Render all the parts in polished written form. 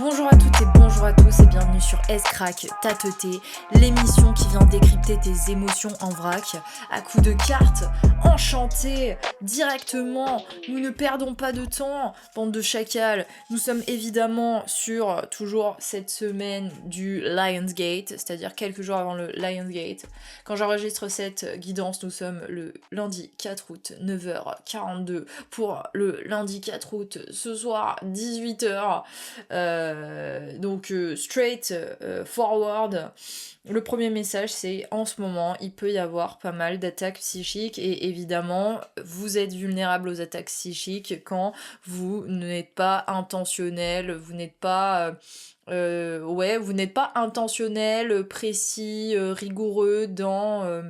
Bonjour à toutes et bonjour à tous et bienvenue sur S-Crack, Tateté, l'émission qui vient décrypter tes émotions en vrac, à coups de cartes, enchantées, directement, nous ne perdons pas de temps, bande de chacals, nous sommes évidemment sur toujours cette semaine du Lionsgate, c'est-à-dire quelques jours avant le Lionsgate. Quand j'enregistre cette guidance, nous sommes le lundi 4 août, 9h42, pour le lundi 4 août, ce soir, 18h. Donc straight forward, le premier message c'est en ce moment il peut y avoir pas mal d'attaques psychiques et évidemment vous êtes vulnérable aux attaques psychiques quand vous n'êtes pas intentionnel, vous n'êtes pas vous n'êtes pas intentionnel, précis, rigoureux dans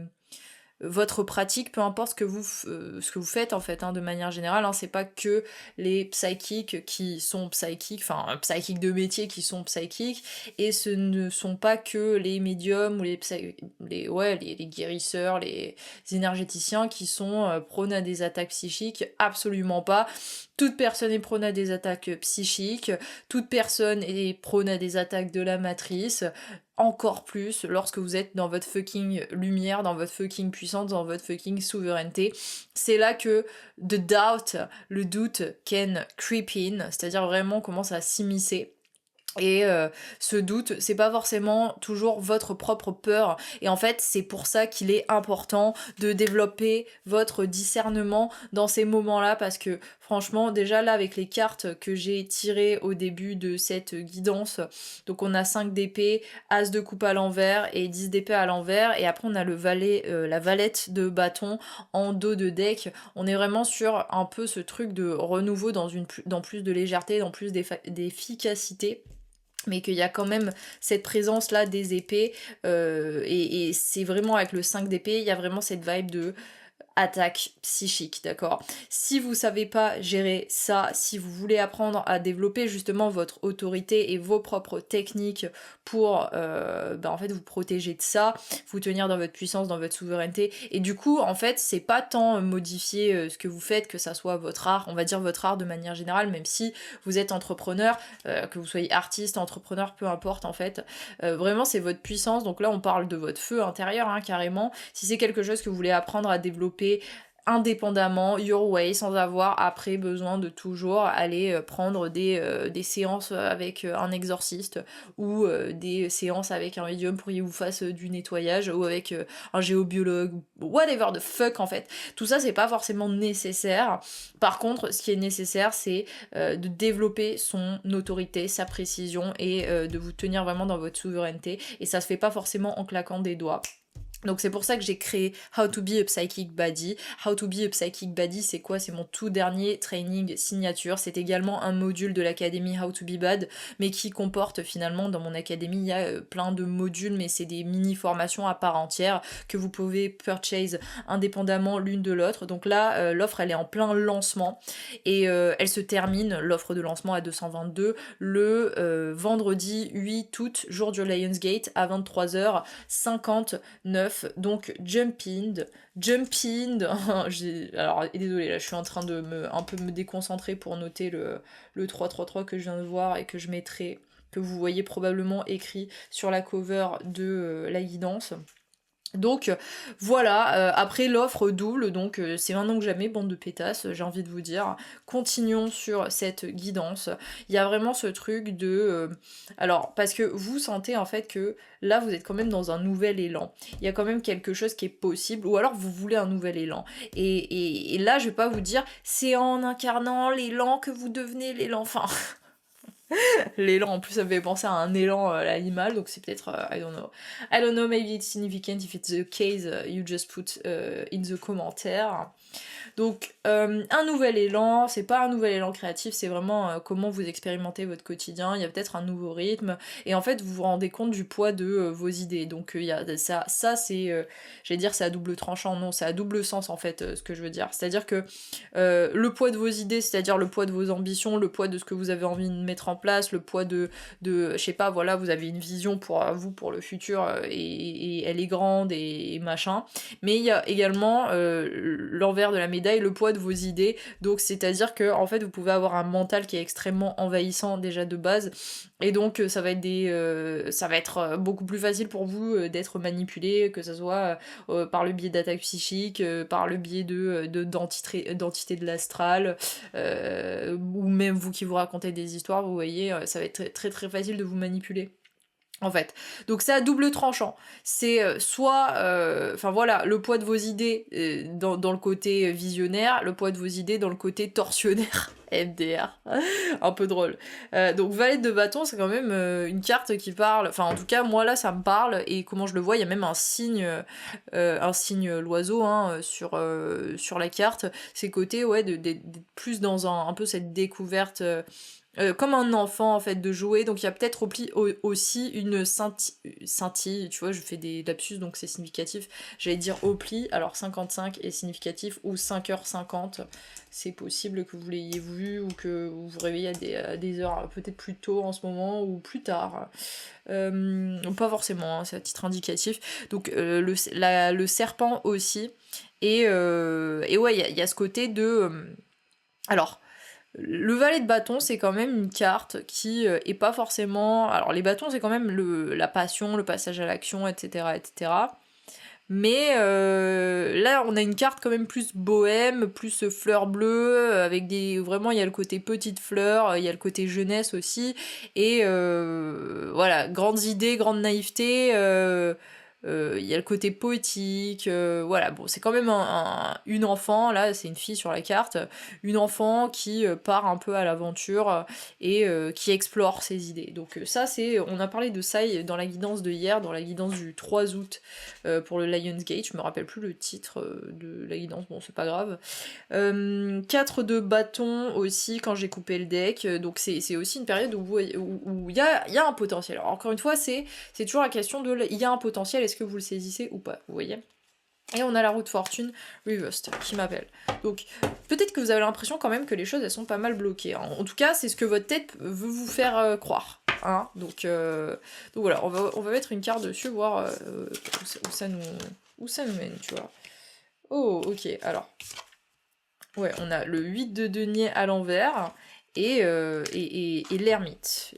votre pratique, peu importe ce que vous faites en fait, de manière générale, c'est pas que les psychiques qui sont psychiques, enfin psychiques de métier qui sont psychiques, et ce ne sont pas que les médiums ou les guérisseurs, les énergéticiens qui sont prônes à des attaques psychiques, absolument pas. Toute personne est prône à des attaques psychiques, toute personne est prône à des attaques de la matrice, encore plus lorsque vous êtes dans votre fucking lumière, dans votre fucking puissance, dans votre fucking souveraineté. C'est là que le doute can creep in, c'est-à-dire vraiment commence à s'immiscer. Et ce doute, c'est pas forcément toujours votre propre peur. Et en fait, c'est pour ça qu'il est important de développer votre discernement dans ces moments-là, parce que franchement, déjà là, avec les cartes que j'ai tirées au début de cette guidance, donc on a 5 d'épée, As de coupe à l'envers et 10 d'épée à l'envers, et après on a le valet, la valette de bâton en dos de deck. On est vraiment sur un peu ce truc de renouveau dans plus de légèreté, dans plus d'efficacité, mais qu'il y a quand même cette présence là des épées, et c'est vraiment avec le 5 d'épée, il y a vraiment cette vibe de attaque psychique, d'accord? Si vous savez pas gérer ça, si vous voulez apprendre à développer justement votre autorité et vos propres techniques pour en fait vous protéger de ça, vous tenir dans votre puissance, dans votre souveraineté, et du coup en fait c'est pas tant modifier ce que vous faites, que ça soit votre art, on va dire votre art de manière générale, même si vous êtes entrepreneur, que vous soyez artiste, entrepreneur, peu importe en fait, vraiment c'est votre puissance. Donc là on parle de votre feu intérieur, carrément. Si c'est quelque chose que vous voulez apprendre à développer indépendamment, your way, sans avoir après besoin de toujours aller prendre des séances avec un exorciste, ou des séances avec un médium pour qu'il vous fasse du nettoyage, ou avec un géobiologue, whatever the fuck en fait. Tout ça c'est pas forcément nécessaire. Par contre, ce qui est nécessaire c'est de développer son autorité, sa précision, et de vous tenir vraiment dans votre souveraineté, et ça se fait pas forcément en claquant des doigts. Donc c'est pour ça que j'ai créé How to be a Psychic Body. How to be a Psychic Body, c'est quoi? C'est mon tout dernier training signature. C'est également un module de l'académie How to be Bad, mais qui comporte finalement, dans mon académie, il y a plein de modules, mais c'est des mini-formations à part entière que vous pouvez purchase indépendamment l'une de l'autre. Donc là, l'offre, elle est en plein lancement, et elle se termine, l'offre de lancement à 222, le vendredi 8 août, jour du Lionsgate, à 23h59. Donc jump in, alors désolé, là je suis en train de un peu me déconcentrer pour noter le 333 que je viens de voir, et que je mettrai, que vous voyez probablement écrit sur la cover de la guidance. Donc voilà, après l'offre double, donc c'est maintenant que jamais, bande de pétasses, j'ai envie de vous dire. Continuons sur cette guidance. Il y a vraiment ce truc de... alors, parce que vous sentez en fait que là, vous êtes quand même dans un nouvel élan. Il y a quand même quelque chose qui est possible, ou alors vous voulez un nouvel élan. Et là, je vais pas vous dire, c'est en incarnant l'élan que vous devenez l'élan. Enfin... l'élan, en plus ça me fait penser à un élan à l'animal, donc c'est peut-être, I don't know, maybe it's significant, if it's the case, you just put in the commentaire. Donc un nouvel élan, c'est pas un nouvel élan créatif, c'est vraiment comment vous expérimentez votre quotidien, il y a peut-être un nouveau rythme, et en fait vous vous rendez compte du poids de vos idées. Donc il y a ça c'est, j'allais dire c'est à double tranchant, non, c'est à double sens en fait, ce que je veux dire. C'est-à-dire que le poids de vos idées, c'est-à-dire le poids de vos ambitions, le poids de ce que vous avez envie de mettre en place, le poids de je sais pas, voilà, vous avez une vision pour vous, pour le futur, et elle est grande et machin, mais il y a également l'envers de la médaille, médaille, le poids de vos idées. Donc c'est-à-dire que en fait vous pouvez avoir un mental qui est extrêmement envahissant déjà de base, et donc ça va être beaucoup plus facile pour vous d'être manipulé, que ce soit par le biais d'attaques psychiques, par le biais d'entités de l'astral, ou même vous qui vous racontez des histoires, vous voyez, ça va être très très, très facile de vous manipuler. En fait. Donc c'est à double tranchant. C'est soit, enfin voilà, le poids de vos idées dans le côté visionnaire, le poids de vos idées dans le côté tortionnaire. MDR. Un peu drôle. Donc Valette de bâton, c'est quand même une carte qui parle, enfin en tout cas moi là ça me parle, et comment je le vois, il y a même un signe l'oiseau hein, sur la carte. C'est côté ouais, d'être plus dans un peu cette découverte... comme un enfant en fait de jouer, donc il y a peut-être aussi une scintille, tu vois, je fais des lapsus donc c'est significatif, j'allais dire au pli, alors 55 est significatif, ou 5h50, c'est possible que vous l'ayez vu ou que vous vous réveillez à des heures peut-être plus tôt en ce moment ou plus tard, pas forcément, hein, c'est à titre indicatif, donc le serpent aussi, et ouais, il y a ce côté de... alors... Le valet de bâton, c'est quand même une carte qui est pas forcément... Alors les bâtons, c'est quand même la passion, le passage à l'action, etc. etc. Mais là, on a une carte quand même plus bohème, plus fleur bleue, avec des... Vraiment, il y a le côté petite fleur, il y a le côté jeunesse aussi, et voilà, grandes idées, grande naïveté... il y a le côté poétique, voilà, bon, c'est quand même une enfant, là, c'est une fille sur la carte, une enfant qui part un peu à l'aventure et qui explore ses idées. Donc ça, on a parlé de ça dans la guidance de hier, dans la guidance du 3 août pour le Lionsgate, je me rappelle plus le titre de la guidance, bon, c'est pas grave. 4 de bâton aussi quand j'ai coupé le deck, donc c'est aussi une période où il y a un potentiel. Alors, encore une fois, c'est toujours la question de il y a un potentiel, est-ce que vous le saisissez ou pas, vous voyez. Et on a la roue de fortune reversed qui m'appelle. Donc peut-être que vous avez l'impression quand même que les choses elles sont pas mal bloquées. Hein. En tout cas, c'est ce que votre tête veut vous faire croire. Hein. Donc voilà, on va mettre une carte dessus, voir où ça nous mène, tu vois. Oh, ok, alors. Ouais, on a le 8 de denier à l'envers et l'ermite.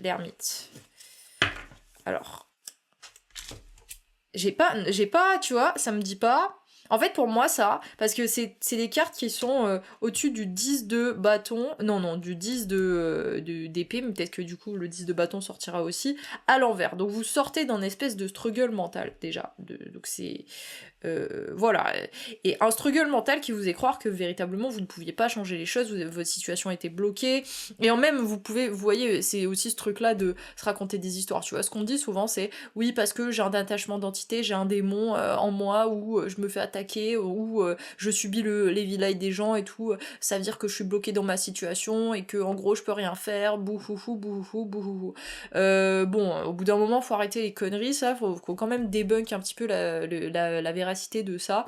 Alors. J'ai pas, tu vois, ça me dit pas. En fait, pour moi, ça, parce que c'est des cartes qui sont au-dessus du 10 de bâton, non, du 10 d'épée, mais peut-être que du coup, le 10 de bâton sortira aussi, à l'envers. Donc vous sortez d'un espèce de struggle mental, déjà. Donc c'est... voilà, et un struggle mental qui vous fait croire que véritablement vous ne pouviez pas changer les choses, votre situation était bloquée, et en même vous voyez, c'est aussi ce truc là de se raconter des histoires, tu vois, ce qu'on dit souvent c'est oui parce que j'ai un attachement d'entité, j'ai un démon en moi, ou je me fais attaquer, ou je subis les vilailles des gens et tout, ça veut dire que je suis bloquée dans ma situation et que en gros je peux rien faire, bouhouhou, bouhouhou, bouhouhou. Bon, au bout d'un moment faut arrêter les conneries, ça, faut quand même débunk un petit peu la véracité de ça.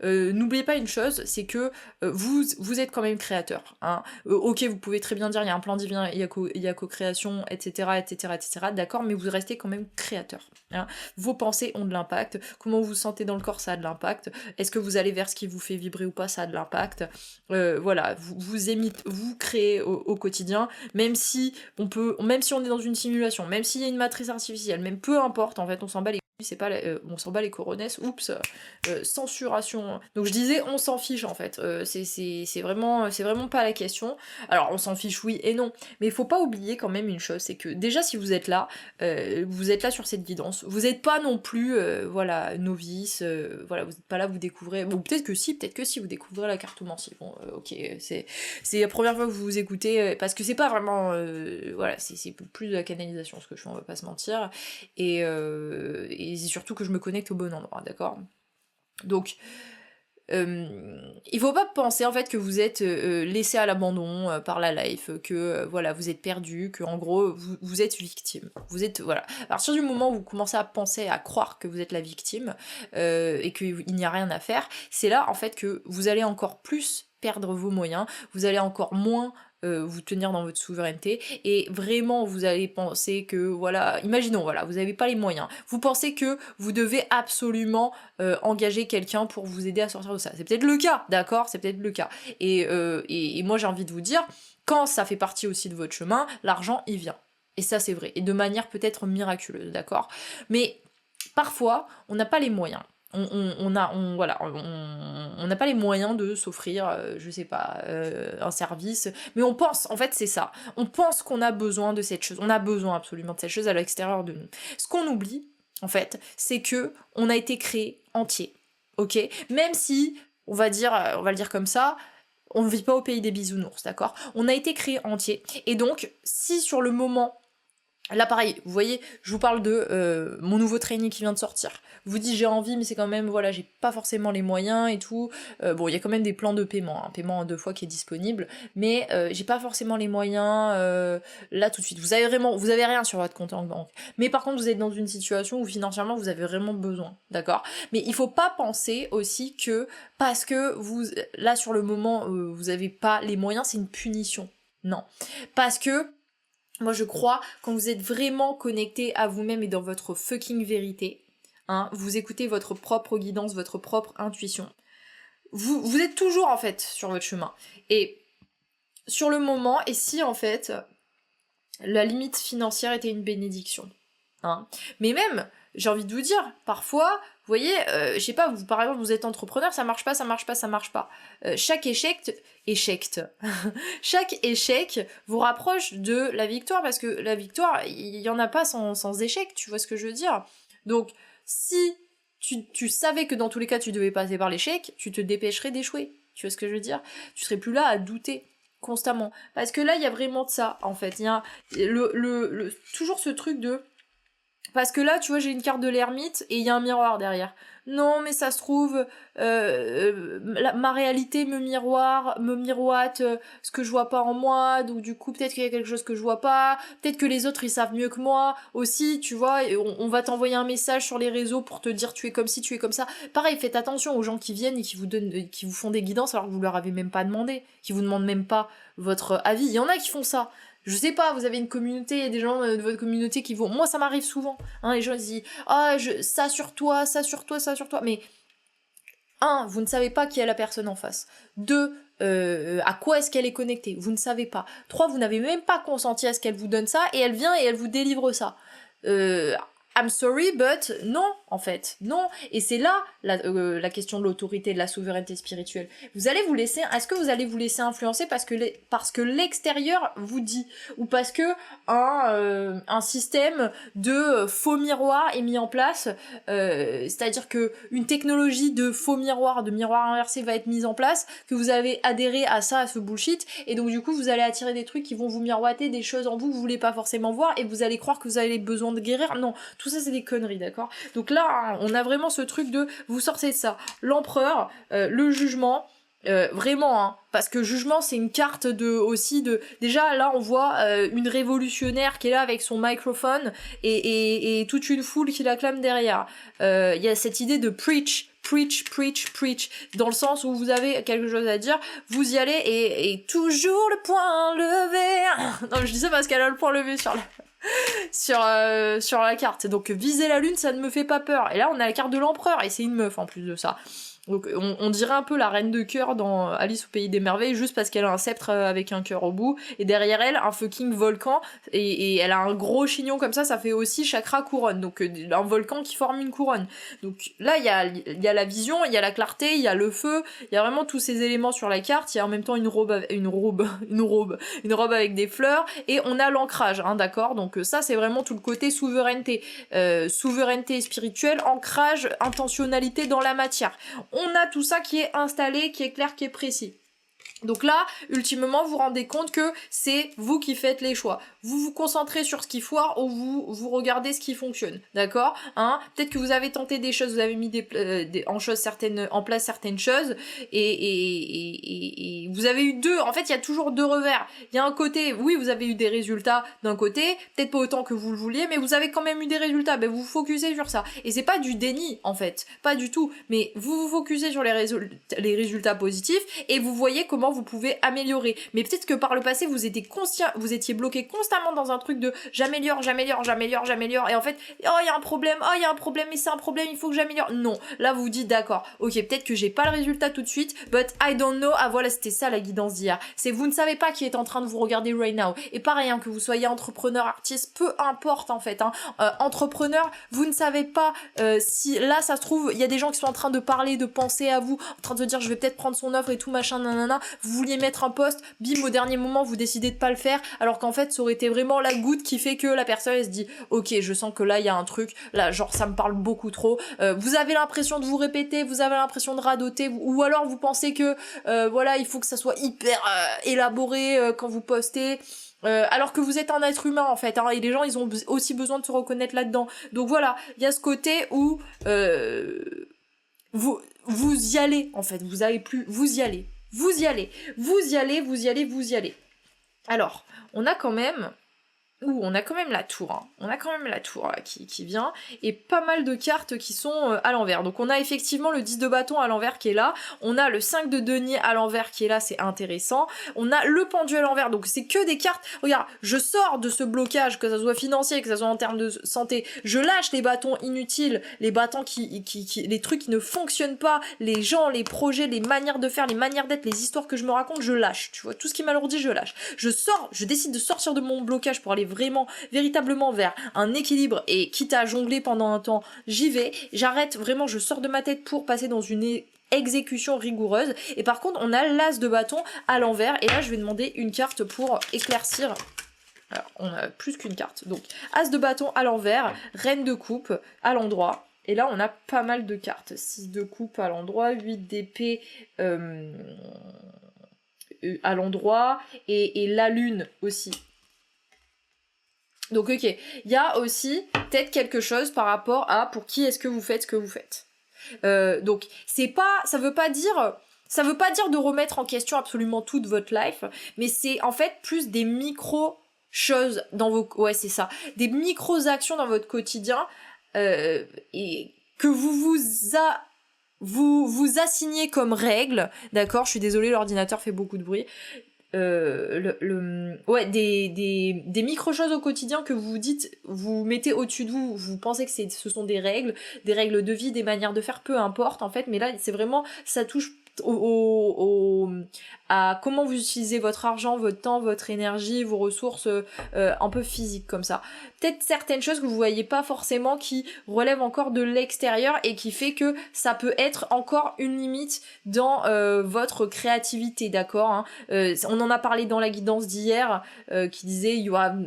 N'oubliez pas une chose, c'est que vous êtes quand même créateur. Hein. Ok, vous pouvez très bien dire il y a un plan divin, il y a co-création, etc., etc., etc., d'accord, mais vous restez quand même créateur. Hein. Vos pensées ont de l'impact, comment vous vous sentez dans le corps, ça a de l'impact, est-ce que vous allez vers ce qui vous fait vibrer ou pas, ça a de l'impact. Voilà, vous créez au quotidien, même si on est dans une simulation, même s'il y a une matrice artificielle, même peu importe, en fait, on s'en bat les c'est pas on s'en bat les coronesses, oups, censuration. Donc je disais on s'en fiche en fait, c'est vraiment pas la question. Alors on s'en fiche oui et non, mais il faut pas oublier quand même une chose, c'est que déjà si vous êtes là sur cette guidance, vous êtes pas non plus voilà novice, voilà, vous êtes pas là, vous découvrez, bon peut-être que si vous découvrez la cartomancie, bon ok, c'est la première fois que vous vous écoutez, parce que c'est pas vraiment voilà, c'est plus de la canalisation ce que je fais, on va pas se mentir, et c'est surtout que je me connecte au bon endroit, d'accord. Donc il faut pas penser en fait que vous êtes laissé à l'abandon par la life, que voilà vous êtes perdu, que en gros vous êtes victime. Vous êtes voilà. À partir du moment où vous commencez à penser, à croire que vous êtes la victime et qu'il n'y a rien à faire, c'est là en fait que vous allez encore plus perdre vos moyens, vous allez encore moins vous tenir dans votre souveraineté, et vraiment vous allez penser que, voilà, imaginons, voilà, vous n'avez pas les moyens, vous pensez que vous devez absolument engager quelqu'un pour vous aider à sortir de ça. C'est peut-être le cas, d'accord, c'est peut-être le cas. Et moi j'ai envie de vous dire, quand ça fait partie aussi de votre chemin, l'argent il vient. Et ça c'est vrai, et de manière peut-être miraculeuse, d'accord. Mais parfois, on n'a pas les moyens. On n'a pas les moyens de s'offrir, je sais pas, un service, mais on pense, en fait c'est ça, on pense qu'on a besoin de cette chose, on a besoin absolument de cette chose à l'extérieur de nous. Ce qu'on oublie, en fait, c'est que on a été créé entier, ok. Même si, on va le dire comme ça, on ne vit pas au pays des bisounours, d'accord. On a été créé entier, et donc, si sur le moment, là pareil, vous voyez, je vous parle de mon nouveau trainee qui vient de sortir. Vous dites j'ai envie, mais c'est quand même, voilà, j'ai pas forcément les moyens et tout. Bon, il y a quand même des plans de paiement, un paiement en 2 fois qui est disponible, mais j'ai pas forcément les moyens là tout de suite. Vous avez rien sur votre compte en banque. Mais par contre, vous êtes dans une situation où financièrement vous avez vraiment besoin, d'accord. Mais il faut pas penser aussi que parce que vous, là sur le moment, vous avez pas les moyens, c'est une punition. Non. Parce que moi je crois, quand vous êtes vraiment connecté à vous-même et dans votre fucking vérité, hein, vous écoutez votre propre guidance, votre propre intuition, vous êtes toujours en fait sur votre chemin. Et sur le moment, et si en fait la limite financière était une bénédiction, hein. Mais même, j'ai envie de vous dire, parfois, vous voyez, je sais pas, vous, par exemple, vous êtes entrepreneur, ça marche pas. Chaque chaque échec vous rapproche de la victoire, parce que la victoire, il y en a pas sans échec, tu vois ce que je veux dire. Donc, si tu savais que dans tous les cas tu devais passer par l'échec, tu te dépêcherais d'échouer, tu vois ce que je veux dire. Tu serais plus là à douter constamment. Parce que là, il y a vraiment de ça, en fait. Il y a toujours ce truc de... Parce que là, tu vois, j'ai une carte de l'ermite et il y a un miroir derrière. Non, mais ça se trouve, ma réalité me miroite ce que je vois pas en moi, donc du coup, peut-être qu'il y a quelque chose que je vois pas, peut-être que les autres, ils savent mieux que moi, aussi, tu vois, et on va t'envoyer un message sur les réseaux pour te dire tu es comme ci, tu es comme ça. Pareil, faites attention aux gens qui viennent et qui vous font des guidances alors que vous leur avez même pas demandé, qui vous demandent même pas votre avis. Il y en a qui font ça. Je sais pas, vous avez une communauté, des gens de votre communauté qui vont... Moi, ça m'arrive souvent. Hein, les gens ils disent « Ah, ça sur toi, ça sur toi, ça sur toi. » Mais, 1, vous ne savez pas qui est la personne en face. 2, à quoi est-ce qu'elle est connectée. Vous ne savez pas. 3, vous n'avez même pas consenti à ce qu'elle vous donne ça, et elle vient et elle vous délivre ça. I'm sorry, but non, en fait, non. Et c'est là la question de l'autorité, de la souveraineté spirituelle. Est-ce que vous allez vous laisser influencer parce que l'extérieur vous dit, ou parce que un système de faux miroir est mis en place, c'est-à-dire que une technologie de faux miroir, de miroir inversé va être mise en place, que vous avez adhéré à ça, à ce bullshit, et donc du coup vous allez attirer des trucs qui vont vous miroiter des choses en vous que vous voulez pas forcément voir, et vous allez croire que vous avez besoin de guérir. Non, tout ça c'est des conneries, d'accord. Donc là, on a vraiment ce truc de, vous sortez de ça, l'empereur, le jugement, vraiment, hein, parce que jugement c'est une carte déjà là on voit une révolutionnaire qui est là avec son microphone et toute une foule qui l'acclame derrière. Il y a cette idée de preach, dans le sens où vous avez quelque chose à dire, vous y allez et toujours le poing levé. Non, je dis ça parce qu'elle a le poing levé sur la carte. Donc viser la lune, ça ne me fait pas peur. Et là, on a la carte de l'empereur et c'est une meuf en plus de ça. Donc on dirait un peu la reine de cœur dans Alice au pays des merveilles, juste parce qu'elle a un sceptre avec un cœur au bout, et derrière elle un fucking volcan, et elle a un gros chignon comme ça fait aussi chakra couronne, donc un volcan qui forme une couronne. Donc là il y a la vision, il y a la clarté, il y a le feu, il y a vraiment tous ces éléments sur la carte. Il y a en même temps une robe avec des fleurs, et on a l'ancrage, hein, d'accord. Donc ça c'est vraiment tout le côté souveraineté spirituelle, ancrage, intentionnalité dans la matière. On a tout ça qui est installé, qui est clair, qui est précis. Donc là, ultimement, vous vous rendez compte que c'est vous qui faites les choix. Vous vous concentrez sur ce qui foire ou vous regardez ce qui fonctionne, d'accord, hein. Peut-être que vous avez tenté des choses, vous avez mis en place certaines choses, et vous avez eu en fait, il y a toujours 2 revers. Il y a un côté, oui, vous avez eu des résultats d'un côté, peut-être pas autant que vous le vouliez, mais vous avez quand même eu des résultats. Ben vous vous focussez sur ça. Et c'est pas du déni, en fait, pas du tout. Mais vous vous focussez sur les résultats positifs, et vous voyez comment vous pouvez améliorer. Mais peut-être que par le passé, vous étiez bloqué constamment dans un truc de j'améliore, et en fait, oh, il y a un problème, mais c'est un problème, il faut que j'améliore. Non, là, vous vous dites, d'accord, ok, peut-être que j'ai pas le résultat tout de suite, but I don't know. Ah voilà, c'était ça la guidance d'hier. C'est vous ne savez pas qui est en train de vous regarder right now. Et pareil, hein, que vous soyez entrepreneur, artiste, peu importe en fait. Entrepreneur, vous ne savez pas si là, ça se trouve, il y a des gens qui sont en train de parler, de penser à vous, en train de se dire je vais peut-être prendre son offre et tout machin, nanana. Vous vouliez mettre un post, bim, au dernier moment, vous décidez de pas le faire, alors qu'en fait, ça aurait été vraiment la goutte qui fait que la personne elle se dit ok, je sens que là, il y a un truc, là, genre ça me parle beaucoup trop. Vous avez l'impression de vous répéter, vous avez l'impression de radoter, ou alors vous pensez que voilà, il faut que ça soit hyper élaboré quand vous postez. Alors que vous êtes un être humain en fait, hein, et les gens ils ont aussi besoin de se reconnaître là-dedans. Donc voilà, il y a ce côté où vous y allez en fait, vous allez plus, vous y allez. Alors, on a quand même la tour, hein. On a quand même la tour là, qui vient, et pas mal de cartes qui sont à l'envers. Donc on a effectivement le 10 de bâton à l'envers qui est là, on a le 5 de denier à l'envers qui est là, c'est intéressant, on a le pendu à l'envers, donc c'est que des cartes, regarde, je sors de ce blocage, que ça soit financier, que ça soit en termes de santé, je lâche les bâtons inutiles, les bâtons les trucs qui ne fonctionnent pas, les gens, les projets, les manières de faire, les manières d'être, les histoires que je me raconte, je lâche, tu vois, tout ce qui m'alourdit, je lâche. Je décide de sortir de mon blocage pour aller véritablement vers un équilibre, et quitte à jongler pendant un temps, j'y vais, j'arrête vraiment, je sors de ma tête pour passer dans une exécution rigoureuse. Et par contre on a l'as de bâton à l'envers, et là je vais demander une carte pour éclaircir. Alors on a plus qu'une carte, donc as de bâton à l'envers, reine de coupe à l'endroit. Et là, on a pas mal de cartes. 6 de coupe à l'endroit, 8 d'épée à l'endroit, et la lune aussi. Donc ok, il y a aussi peut-être quelque chose par rapport à pour qui est-ce que vous faites ce que vous faites. Donc ça veut pas dire de remettre en question absolument toute votre life, mais c'est en fait plus des micro choses dans des micro actions dans votre quotidien, et que vous assignez comme règle, d'accord, je suis désolée, l'ordinateur fait beaucoup de bruit. Des micro-choses au quotidien que vous dites, vous mettez au-dessus de vous, vous pensez que ce sont des règles de vie, des manières de faire, peu importe en fait, mais là c'est vraiment, ça touche à comment vous utilisez votre argent, votre temps, votre énergie, vos ressources un peu physiques comme ça. Peut-être certaines choses que vous voyez pas forcément, qui relèvent encore de l'extérieur, et qui fait que ça peut être encore une limite dans votre créativité, d'accord, hein. On en a parlé dans la guidance d'hier, qui disait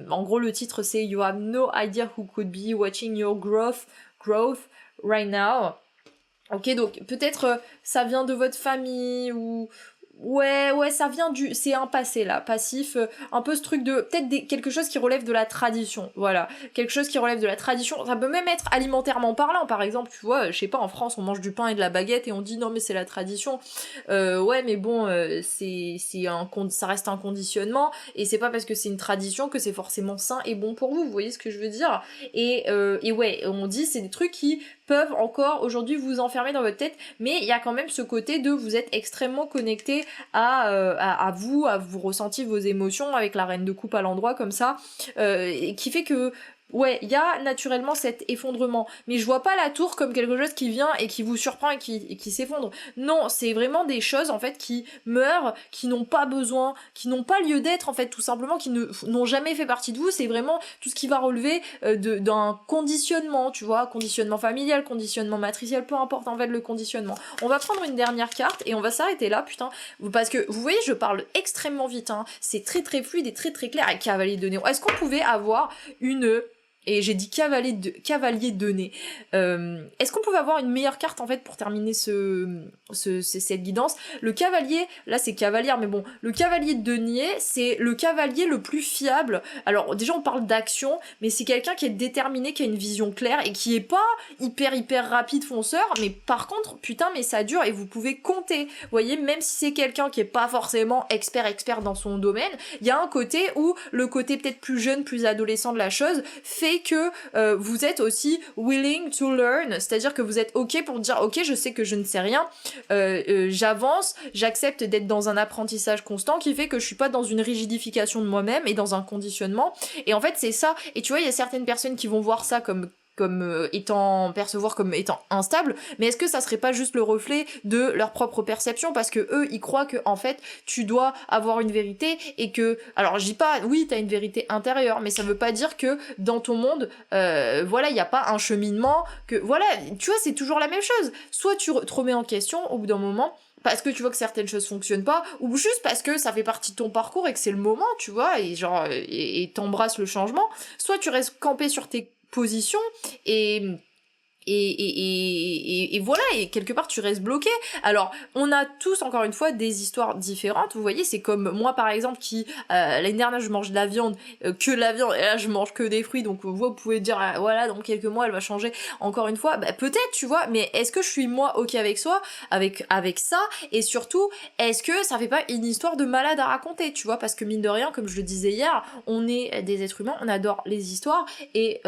en gros le titre c'est You have no idea who could be watching your growth right now. Ok, donc peut-être ça vient de votre famille, ou ouais, ça vient c'est un passé là, passif, un peu ce truc de peut-être quelque chose qui relève de la tradition, voilà, quelque chose qui relève de la tradition. Ça peut même être alimentairement parlant, par exemple, tu vois, je sais pas, en France on mange du pain et de la baguette et on dit non mais c'est la tradition, ouais mais bon, ça reste un conditionnement, et c'est pas parce que c'est une tradition que c'est forcément sain et bon pour vous, vous voyez ce que je veux dire. Et ouais, on dit c'est des trucs qui peuvent encore aujourd'hui vous enfermer dans votre tête, mais il y a quand même ce côté de vous êtes extrêmement connecté à vous, à vos ressentis, vos émotions, avec la reine de coupe à l'endroit comme ça, et qui fait que ouais, il y a naturellement cet effondrement, mais je vois pas la tour comme quelque chose qui vient et qui vous surprend et qui s'effondre. Non, c'est vraiment des choses en fait qui meurent, qui n'ont pas besoin, qui n'ont pas lieu d'être en fait, tout simplement, qui n'ont jamais fait partie de vous. C'est vraiment tout ce qui va relever d'un conditionnement, tu vois, conditionnement familial, conditionnement matriciel, peu importe en fait le conditionnement. On va prendre une dernière carte et on va s'arrêter là, putain, parce que vous voyez, je parle extrêmement vite, hein. C'est très très fluide et très très clair. Et cavalier de néon. Est-ce qu'on pouvait avoir et j'ai dit cavalier de nez. Est-ce qu'on pouvait avoir une meilleure carte en fait pour terminer cette guidance? Le cavalier, là c'est cavalière, mais bon, le cavalier de denier, c'est le cavalier le plus fiable. Alors déjà on parle d'action, mais c'est quelqu'un qui est déterminé, qui a une vision claire et qui est pas hyper rapide fonceur, mais par contre, putain, mais ça dure et vous pouvez compter. Vous voyez, même si c'est quelqu'un qui est pas forcément expert dans son domaine, il y a un côté où le côté peut-être plus jeune, plus adolescent de la chose fait c'est que vous êtes aussi willing to learn, c'est-à-dire que vous êtes ok pour dire ok, je sais que je ne sais rien, j'avance, j'accepte d'être dans un apprentissage constant qui fait que je suis pas dans une rigidification de moi-même et dans un conditionnement. Et en fait c'est ça, et tu vois il y a certaines personnes qui vont voir ça comme percevoir comme étant instable, mais est-ce que ça serait pas juste le reflet de leur propre perception, parce que eux ils croient que en fait tu dois avoir une vérité, et que, alors je dis pas oui t'as une vérité intérieure, mais ça veut pas dire que dans ton monde voilà il y a pas un cheminement, que voilà tu vois c'est toujours la même chose, soit tu te remets en question au bout d'un moment parce que tu vois que certaines choses fonctionnent pas, ou juste parce que ça fait partie de ton parcours et que c'est le moment, tu vois, et genre et t'embrasses le changement, soit tu restes campé sur tes position et voilà, et quelque part tu restes bloqué. Alors on a tous encore une fois des histoires différentes, vous voyez, c'est comme moi par exemple qui l'année dernière je mange de la viande, que de la viande, et là je mange que des fruits, donc vous pouvez dire voilà dans quelques mois elle va changer encore une fois, bah peut-être tu vois, mais est-ce que je suis moi ok avec soi, avec ça, et surtout est-ce que ça fait pas une histoire de malade à raconter, tu vois, parce que mine de rien comme je le disais hier, on est des êtres humains, on adore les histoires, et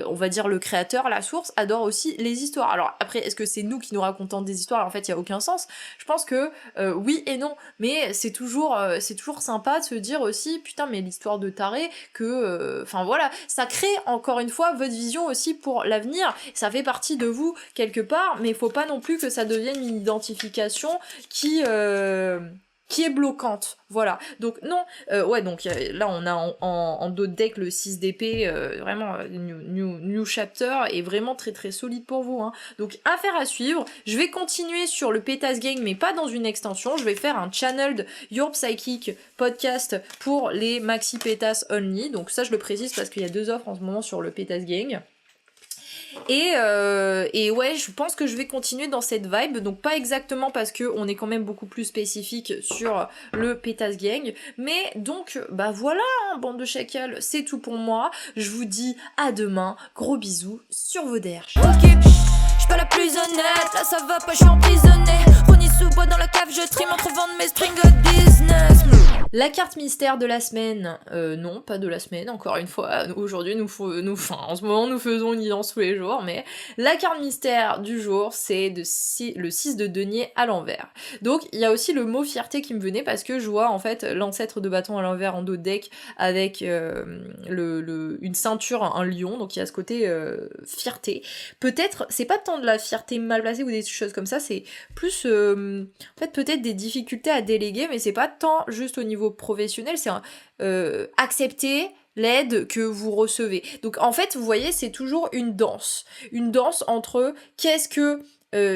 on va dire le créateur, la source, adore aussi les histoires. Alors après, est-ce que c'est nous qui nous racontons des histoires? En fait, il y a aucun sens. Je pense que oui et non, mais c'est toujours sympa de se dire aussi, putain, mais l'histoire de taré, que, enfin voilà, ça crée encore une fois votre vision aussi pour l'avenir. Ça fait partie de vous quelque part, mais il faut pas non plus que ça devienne une identification qui est bloquante, voilà. Donc non, ouais, donc là on a en dos de deck le 6 d'épée, vraiment new chapter, et vraiment très très solide pour vous, hein. Donc affaire à suivre. Je vais continuer sur le Pétasse Gang, mais pas dans une extension. Je vais faire un channeled Your Psychic podcast pour les maxi pétasses only. Donc ça je le précise parce qu'il y a 2 offres en ce moment sur le Pétasse Gang. Et ouais, je pense que je vais continuer dans cette vibe, donc pas exactement parce que on est quand même beaucoup plus spécifique sur le Pétasse Gang, mais donc bah voilà, hein, bande de chacals, c'est tout pour moi. Je vous dis à demain, gros bisous sur vos derches. Ok, j'suis pas la plus honnête, là ça va pas, j'suis emprisonné. Ronnie sous bois dans la cave, je trim entre vendre mes strings de business. La carte mystère de la semaine, non, pas de la semaine, encore une fois, aujourd'hui en ce moment nous faisons une guidance tous les jours, mais la carte mystère du jour, c'est le 6 de denier à l'envers. Donc il y a aussi le mot fierté qui me venait, parce que je vois en fait l'ancêtre de bâton à l'envers en dos de deck, avec une ceinture, un lion, donc il y a ce côté fierté. Peut-être, c'est pas tant de la fierté mal placée ou des choses comme ça, c'est plus en fait peut-être des difficultés à déléguer, mais c'est pas tant juste au niveau professionnel, c'est accepter l'aide que vous recevez. Donc en fait, vous voyez, c'est toujours une danse entre qu'est-ce que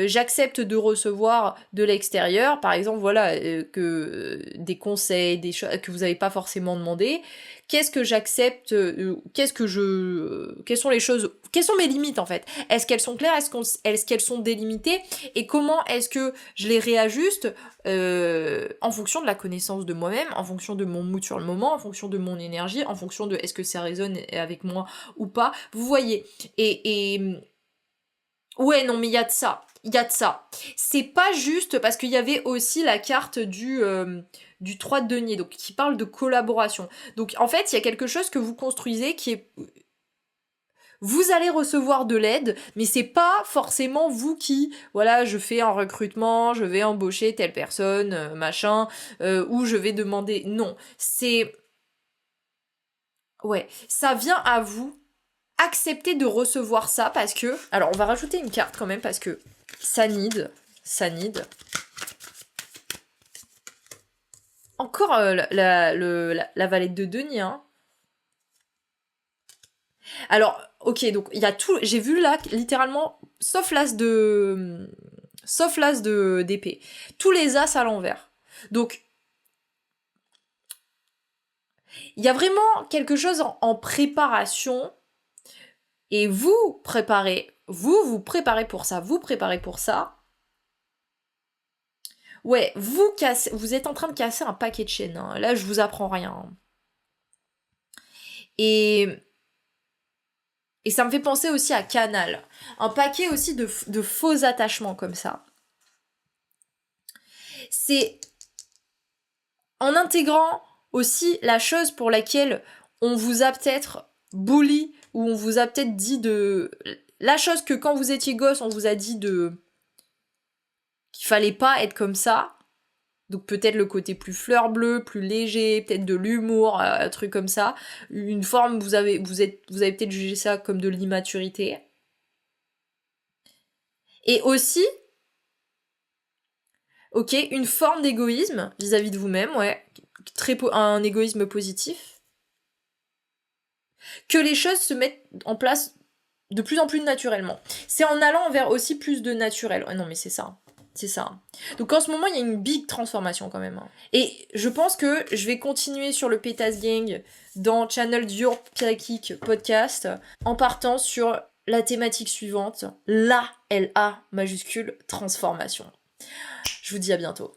j'accepte de recevoir de l'extérieur, par exemple, voilà, que des conseils, des choses que vous n'avez pas forcément demandé. Qu'est-ce que j'accepte, quelles sont les choses, quelles sont mes limites en fait? Est-ce qu'elles sont claires? Est-ce qu'elles sont délimitées? Et comment est-ce que je les réajuste en fonction de la connaissance de moi-même, en fonction de mon mood sur le moment, en fonction de mon énergie, en fonction de est-ce que ça résonne avec moi ou pas? Vous voyez. Et ouais, non, mais il y a de ça. C'est pas juste, parce qu'il y avait aussi la carte du 3 de denier, donc qui parle de collaboration. Donc en fait, il y a quelque chose que vous construisez qui est... Vous allez recevoir de l'aide, mais c'est pas forcément vous qui, voilà, je fais un recrutement, je vais embaucher telle personne, machin, ou je vais demander... Non, c'est... Ouais, ça vient à vous. Acceptez de recevoir ça, parce que... Alors, on va rajouter une carte quand même, parce que ça need. Encore la valette de denier, hein. Alors, ok, donc il y a tout... J'ai vu là, littéralement, sauf l'as d'épée. Tous les as à l'envers. Donc, il y a vraiment quelque chose en préparation, et vous vous préparez pour ça. Ouais, vous êtes en train de casser un paquet de chaînes, hein. Là, je vous apprends rien. Et ça me fait penser aussi à Canal. Un paquet aussi de faux attachements comme ça. C'est en intégrant aussi la chose pour laquelle on vous a peut-être bully, ou on vous a peut-être dit de... La chose que quand vous étiez gosse, on vous a dit qu'il fallait pas être comme ça. Donc peut-être le côté plus fleur bleue, plus léger, peut-être de l'humour, un truc comme ça. Une forme, vous avez peut-être jugé ça comme de l'immaturité. Et aussi, ok, une forme d'égoïsme vis-à-vis de vous-même, ouais. Un égoïsme positif. Que les choses se mettent en place de plus en plus naturellement. C'est en allant vers aussi plus de naturel. Oh non mais c'est ça. C'est ça. Donc en ce moment, il y a une big transformation quand même. Et je pense que je vais continuer sur le Pétasse Gang dans Channel Dior Psychic Podcast en partant sur la thématique suivante, la LA majuscule transformation. Je vous dis à bientôt.